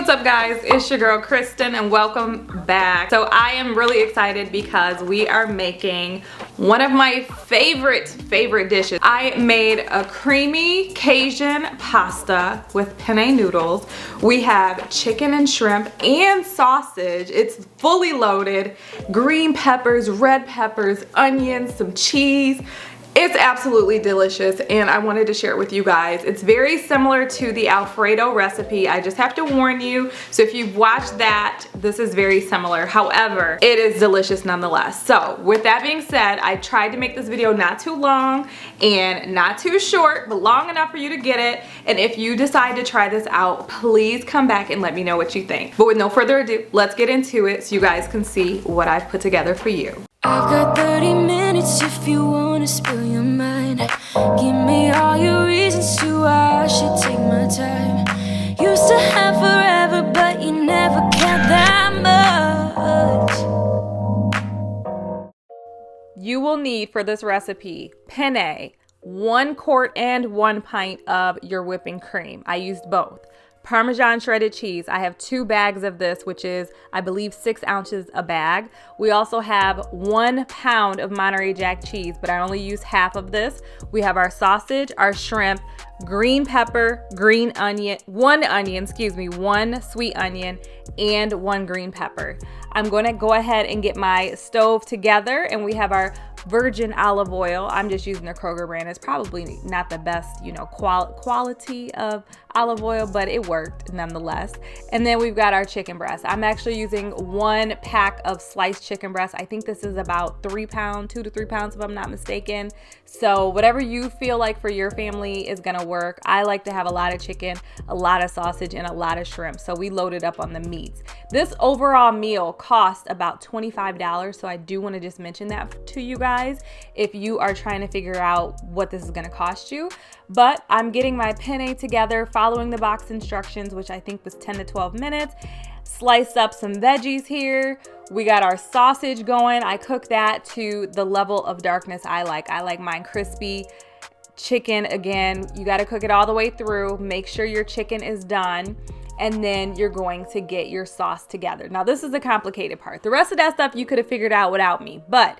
what's up guys, it's your girl Kristyn and welcome back. So I am really excited because we are making one of my favorite dishes. I made a creamy Cajun pasta with penne noodles. We have chicken and shrimp and sausage. It's fully loaded, green peppers, red peppers, onions, some cheese. It's absolutely delicious and I wanted to share it with you guys. It's very similar to the Alfredo recipe. I just have to warn you. So if you've watched that, this is very similar. However, it is delicious nonetheless. So with that being said, I tried to make this video not too long and not too short, but long enough for you to get it. And if you decide to try this out, please come back and let me know what you think. But with no further ado, let's get into it so you guys can see what I've put together for you. I've got 30 minutes if you want to spill your mind. Give me all your reasons to why I should take my time. Used to have forever, but you never cared that much. You will need for this recipe penne, 1 quart and 1 pint of your whipping cream. I used both. Parmesan shredded cheese. I have 2 bags of this, which is, I believe, 6 ounces a bag. We also have 1 pound of Monterey Jack cheese, but I only use half of this. We have our sausage, our shrimp, green pepper, green onion, 1 sweet onion, and 1 green pepper. I'm going to go ahead and get my stove together, and we have our virgin olive oil. I'm just using the Kroger brand. It's probably not the best, you know, quality of olive oil, but it worked nonetheless. And then we've got our chicken breast. I'm actually using 1 pack of sliced chicken breast. I think this is about 2 to 3 pounds if I'm not mistaken. So whatever you feel like for your family is gonna work. I like to have a lot of chicken, a lot of sausage, and a lot of shrimp. So we loaded up on the meats. This overall meal cost about $25. So I do want to just mention that to you guys if you are trying to figure out what this is going to cost you. But I'm getting my penne together, following the box instructions, which I think was 10 to 12 minutes. Sliced up some veggies here. We got our sausage going. I cook that to the level of darkness I like. I like mine crispy. Chicken, again, you got to cook it all the way through. Make sure your chicken is done. And then you're going to get your sauce together. Now, this is the complicated part. The rest of that stuff you could have figured out without me, but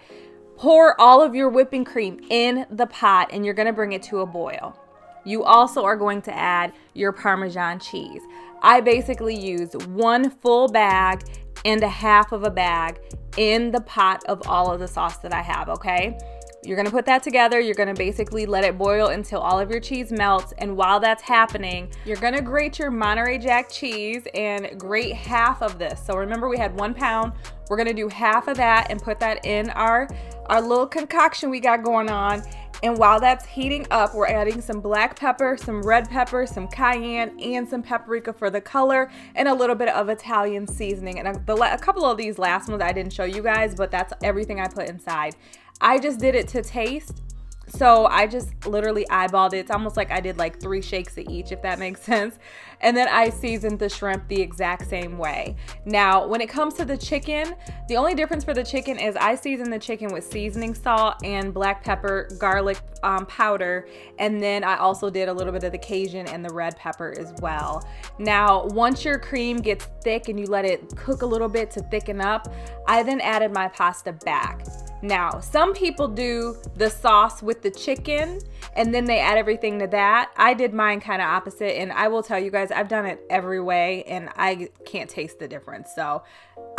pour all of your whipping cream in the pot and you're gonna bring it to a boil. You also are going to add your Parmesan cheese. I basically used 1 full bag and a half of a bag in the pot of all of the sauce that I have, okay? You're gonna put that together. You're gonna basically let it boil until all of your cheese melts. And while that's happening, you're gonna grate your Monterey Jack cheese and grate half of this. So remember, we had 1 pound. We're gonna do half of that and put that in our little concoction we got going on. And while that's heating up, we're adding some black pepper, some red pepper, some cayenne, and some paprika for the color, and a little bit of Italian seasoning. And a couple of these last ones I didn't show you guys, but that's everything I put inside. I just did it to taste. So I just literally eyeballed it. It's almost like I did like 3 shakes of each, if that makes sense. And then I seasoned the shrimp the exact same way. Now, when it comes to the chicken, the only difference for the chicken is I seasoned the chicken with seasoning salt and black pepper, garlic powder. And then I also did a little bit of the Cajun and the red pepper as well. Now, once your cream gets thick and you let it cook a little bit to thicken up, I then added my pasta back. Now, some people do the sauce with the chicken and then they add everything to that. I did mine kind of opposite, and I will tell you guys, I've done it every way and I can't taste the difference. So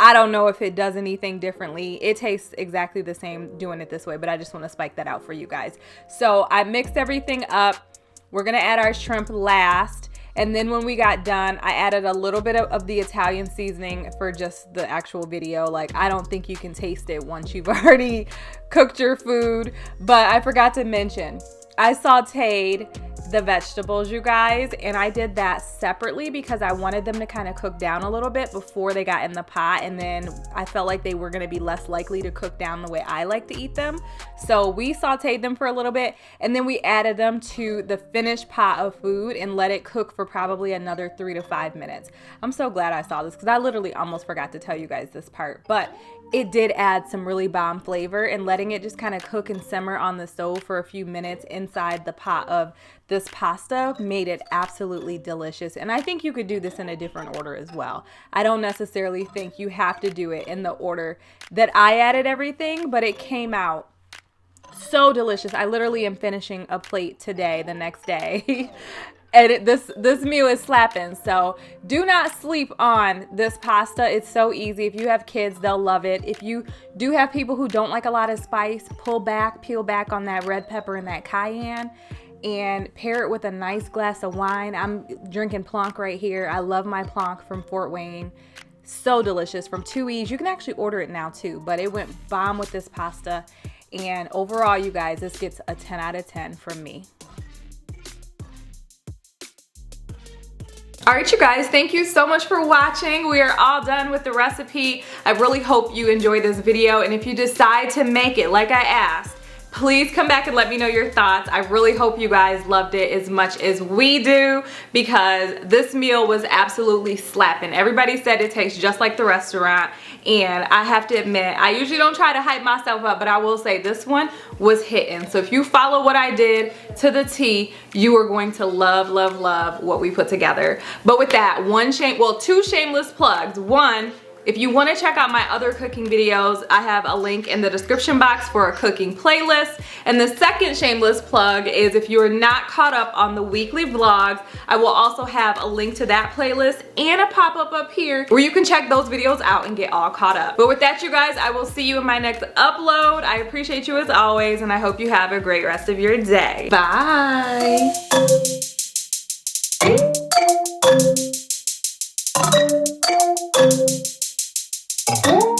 I don't know if it does anything differently. It tastes exactly the same doing it this way, but I just want to spike that out for you guys. So I mixed everything up. We're going to add our shrimp last. And then when we got done, I added a little bit of the Italian seasoning for just the actual video. Like, I don't think you can taste it once you've already cooked your food. But I forgot to mention, I sauteed the vegetables, you guys, and I did that separately because I wanted them to kind of cook down a little bit before they got in the pot, and then I felt like they were going to be less likely to cook down the way I like to eat them. So we sauteed them for a little bit, and then we added them to the finished pot of food and let it cook for probably another 3 to 5 minutes. I'm so glad I saw this because I literally almost forgot to tell you guys this part, but it did add some really bomb flavor, and letting it just kind of cook and simmer on the stove for a few minutes inside the pot of this pasta made it absolutely delicious. And I think you could do this in a different order as well. I don't necessarily think you have to do it in the order that I added everything, but it came out so delicious. I literally am finishing a plate today, the next day. And this meal is slapping. So do not sleep on this pasta. It's so easy. If you have kids, they'll love it. If you do have people who don't like a lot of spice, peel back on that red pepper and that cayenne, and pair it with a nice glass of wine. I'm drinking Plonk right here. I love my Plonk from Fort Wayne. So delicious from 2E's. You can actually order it now too, but it went bomb with this pasta. And overall, you guys, this gets a 10 out of 10 from me. All right, you guys, thank you so much for watching. We are all done with the recipe. I really hope you enjoyed this video, and if you decide to make it like I asked, please come back and let me know your thoughts. I really hope you guys loved it as much as we do, because this meal was absolutely slapping. Everybody said it tastes just like the restaurant, and I have to admit, I usually don't try to hype myself up, but I will say this one was hitting. So if you follow what I did to the T, you are going to love, love, love what we put together. But with that, two shameless plugs. One, if you want to check out my other cooking videos, I have a link in the description box for a cooking playlist. And the second shameless plug is, if you are not caught up on the weekly vlogs, I will also have a link to that playlist and a pop-up up here where you can check those videos out and get all caught up. But with that, you guys, I will see you in my next upload. I appreciate you as always, and I hope you have a great rest of your day. Bye. Oh.